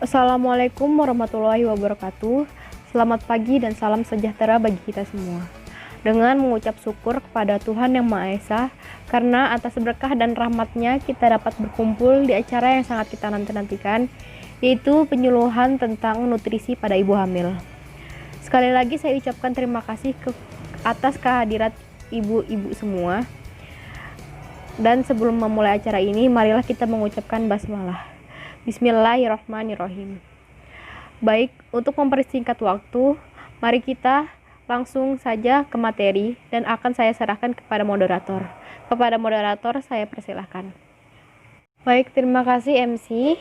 Assalamualaikum warahmatullahi wabarakatuh. Selamat pagi dan salam sejahtera bagi kita semua. Dengan mengucap syukur kepada Tuhan Yang Maha Esa, karena atas berkah dan rahmat-Nya kita dapat berkumpul di acara yang sangat kita nanti-nantikan, yaitu penyuluhan tentang nutrisi pada ibu hamil. Sekali lagi saya ucapkan terima kasih atas kehadiran ibu-ibu semua. Dan sebelum memulai acara ini, marilah kita mengucapkan basmalah. Bismillahirrahmanirrahim. Baik, untuk mempersingkat waktu, mari kita langsung saja ke materi dan akan saya serahkan kepada moderator. Kepada moderator saya persilahkan. Baik, terima kasih MC.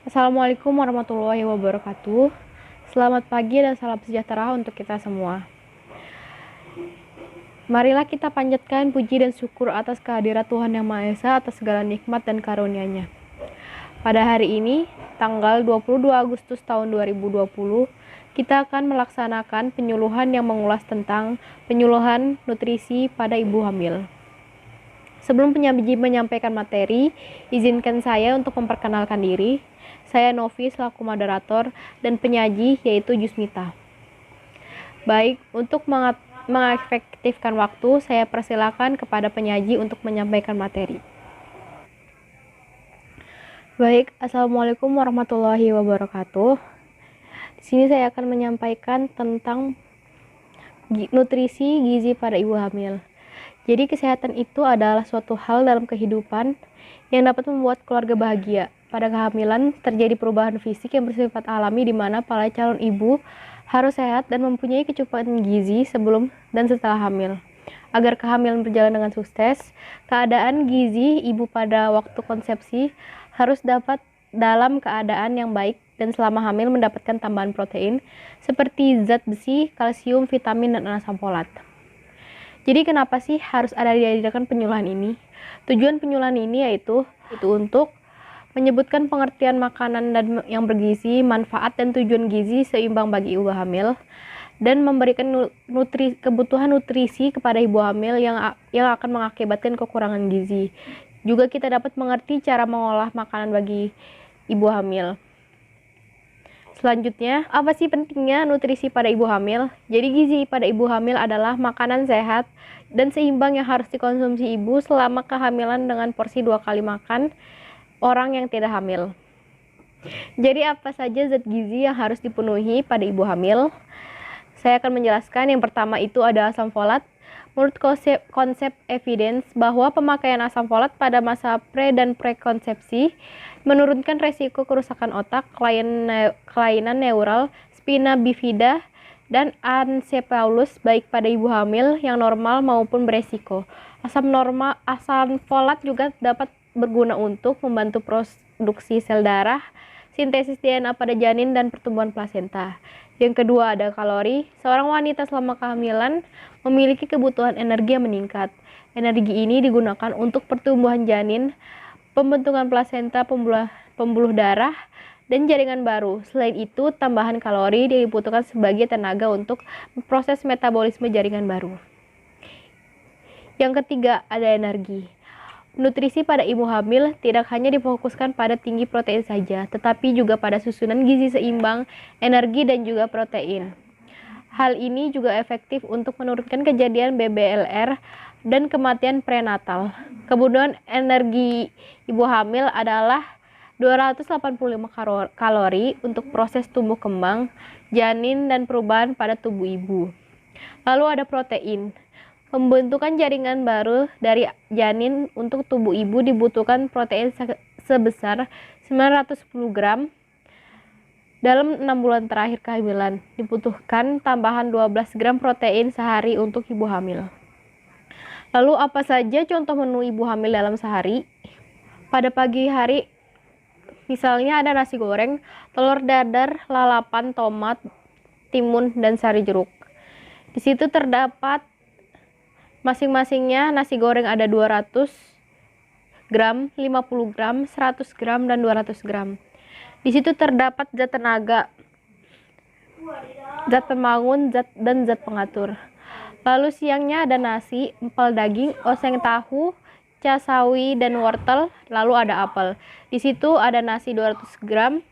Assalamualaikum warahmatullahi wabarakatuh. Selamat pagi dan salam sejahtera untuk kita semua. Marilah kita panjatkan puji dan syukur atas kehadiran Tuhan Yang Maha Esa atas segala nikmat dan karunia-Nya. Pada hari ini, tanggal 22 Agustus tahun 2020, kita akan melaksanakan penyuluhan yang mengulas tentang penyuluhan nutrisi pada ibu hamil. Sebelum penyaji menyampaikan materi, izinkan saya untuk memperkenalkan diri. Saya Novi selaku moderator dan penyaji yaitu Jusmita. Baik, untuk mengefektifkan waktu, saya persilakan kepada penyaji untuk menyampaikan materi. Baik, Assalamualaikum warahmatullahi wabarakatuh. Di sini saya akan menyampaikan tentang nutrisi gizi pada ibu hamil. Jadi kesehatan itu adalah suatu hal dalam kehidupan yang dapat membuat keluarga bahagia. Pada kehamilan terjadi perubahan fisik yang bersifat alami di mana para calon ibu harus sehat dan mempunyai kecukupan gizi sebelum dan setelah hamil. Agar kehamilan berjalan dengan sukses, keadaan gizi ibu pada waktu konsepsi harus dapat dalam keadaan yang baik dan selama hamil mendapatkan tambahan protein seperti zat besi, kalsium, vitamin, dan asam folat. Jadi kenapa sih harus ada diadakan penyuluhan ini? Tujuan penyuluhan ini yaitu untuk menyebutkan pengertian makanan dan yang bergizi, manfaat dan tujuan gizi seimbang bagi ibu hamil, dan memberikan kebutuhan nutrisi kepada ibu hamil yang akan mengakibatkan kekurangan gizi. Juga kita dapat mengerti cara mengolah makanan bagi ibu hamil. Selanjutnya, apa sih pentingnya nutrisi pada ibu hamil? Jadi gizi pada ibu hamil adalah makanan sehat dan seimbang yang harus dikonsumsi ibu selama kehamilan dengan porsi 2 kali makan orang yang tidak hamil. Jadi apa saja zat gizi yang harus dipenuhi pada ibu hamil? Saya akan menjelaskan. Yang pertama itu ada asam folat. Menurut konsep evidence bahwa pemakaian asam folat pada masa pre dan prekonsepsi menurunkan resiko kerusakan otak, kelainan neural, spina bifida, dan encephalitis baik pada ibu hamil yang normal maupun beresiko. Asam folat juga dapat berguna untuk membantu produksi sel darah, sintesis DNA pada janin dan pertumbuhan plasenta. Yang kedua ada kalori. Seorang wanita selama kehamilan memiliki kebutuhan energi yang meningkat. Energi ini digunakan untuk pertumbuhan janin, pembentukan plasenta, pembuluh darah, dan jaringan baru. Selain itu, tambahan kalori dibutuhkan sebagai tenaga untuk proses metabolisme jaringan baru. Yang ketiga ada energi. Nutrisi pada ibu hamil tidak hanya difokuskan pada tinggi protein saja, tetapi juga pada susunan gizi seimbang, energi, dan juga protein. Hal ini juga efektif untuk menurunkan kejadian BBLR dan kematian prenatal. Kebutuhan energi ibu hamil adalah 285 kalori untuk proses tumbuh kembang, janin, dan perubahan pada tubuh ibu. Lalu ada protein. Pembentukan jaringan baru dari janin untuk tubuh ibu dibutuhkan protein sebesar 910 gram. Dalam 6 bulan terakhir kehamilan, dibutuhkan tambahan 12 gram protein sehari untuk ibu hamil. Lalu apa saja contoh menu ibu hamil dalam sehari? Pada pagi hari, misalnya ada nasi goreng, telur dadar, lalapan, tomat, timun, dan sari jeruk. Di situ terdapat masing-masingnya nasi goreng ada 200 gram, 50 gram, 100 gram, dan 200 gram. Di situ terdapat zat tenaga, zat pembangun, dan zat pengatur. Lalu siangnya ada nasi, empal daging, oseng tahu, casawi, dan wortel, lalu ada apel. Di situ ada nasi 200 gram,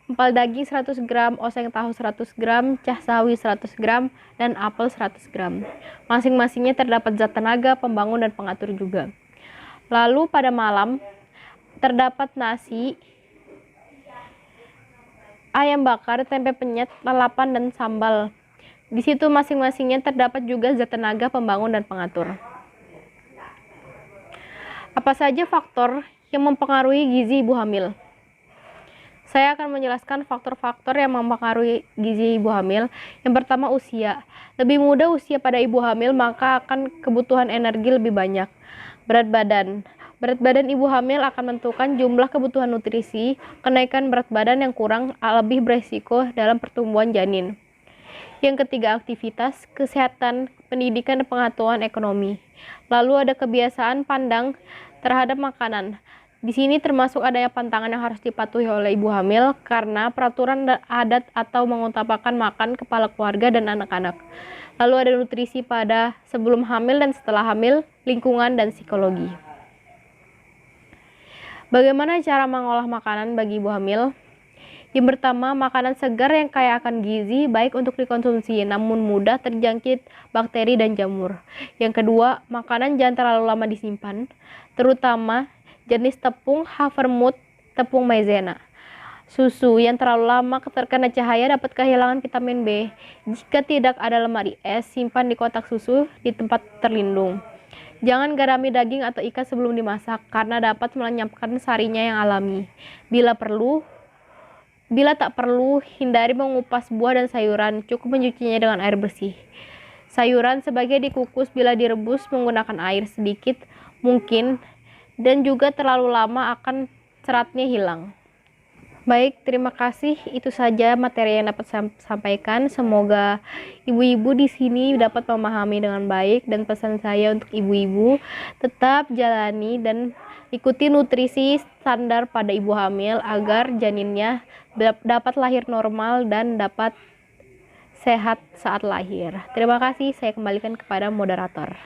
empal daging 100 gram, oseng tahu 100 gram, cah sawi 100 gram, dan apel 100 gram. Masing-masingnya terdapat zat tenaga, pembangun, dan pengatur juga. Lalu pada malam terdapat nasi, ayam bakar, tempe penyet, lalapan, dan sambal. Di situ masing-masingnya terdapat juga zat tenaga, pembangun, dan pengatur. Apa saja faktor yang mempengaruhi gizi ibu hamil? Saya akan menjelaskan faktor-faktor yang mempengaruhi gizi ibu hamil. Yang pertama, usia. Lebih muda usia pada ibu hamil, maka akan kebutuhan energi lebih banyak. Berat badan. Berat badan ibu hamil akan menentukan jumlah kebutuhan nutrisi. Kenaikan berat badan yang kurang lebih beresiko dalam pertumbuhan janin. Yang ketiga, aktivitas, kesehatan, pendidikan, dan pengetahuan ekonomi. Lalu ada kebiasaan pandang terhadap makanan. Di sini termasuk adanya pantangan yang harus dipatuhi oleh ibu hamil karena peraturan adat atau mengutamakan makan kepala keluarga dan anak-anak. Lalu ada nutrisi pada sebelum hamil dan setelah hamil, lingkungan, dan psikologi. Bagaimana cara mengolah makanan bagi ibu hamil? Yang pertama, makanan segar yang kaya akan gizi baik untuk dikonsumsi namun mudah terjangkit bakteri dan jamur. Yang kedua, makanan jangan terlalu lama disimpan, terutama jenis tepung havermut, tepung maizena. Susu yang terlalu lama terkena cahaya dapat kehilangan vitamin B. Jika tidak ada lemari es, simpan di kotak susu di tempat terlindung. Jangan garami daging atau ikan sebelum dimasak karena dapat melenyapkan sarinya yang alami. Bila tak perlu, hindari mengupas buah dan sayuran, cukup mencucinya dengan air bersih. Sayuran sebagai dikukus bila direbus menggunakan air sedikit mungkin dan juga terlalu lama akan seratnya hilang. Baik, terima kasih. Itu saja materi yang dapat saya sampaikan. Semoga ibu-ibu di sini dapat memahami dengan baik, dan pesan saya untuk ibu-ibu tetap jalani dan ikuti nutrisi standar pada ibu hamil agar janinnya dapat lahir normal dan dapat sehat saat lahir. Terima kasih, saya kembalikan kepada moderator.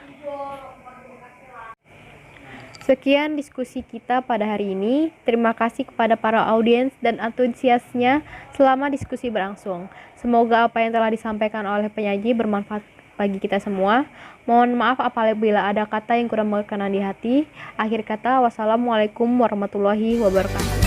Sekian diskusi kita pada hari ini. Terima kasih kepada para audiens dan antusiasnya selama diskusi berlangsung. Semoga apa yang telah disampaikan oleh penyaji bermanfaat bagi kita semua. Mohon maaf apabila ada kata yang kurang berkenan di hati. Akhir kata, wassalamualaikum warahmatullahi wabarakatuh.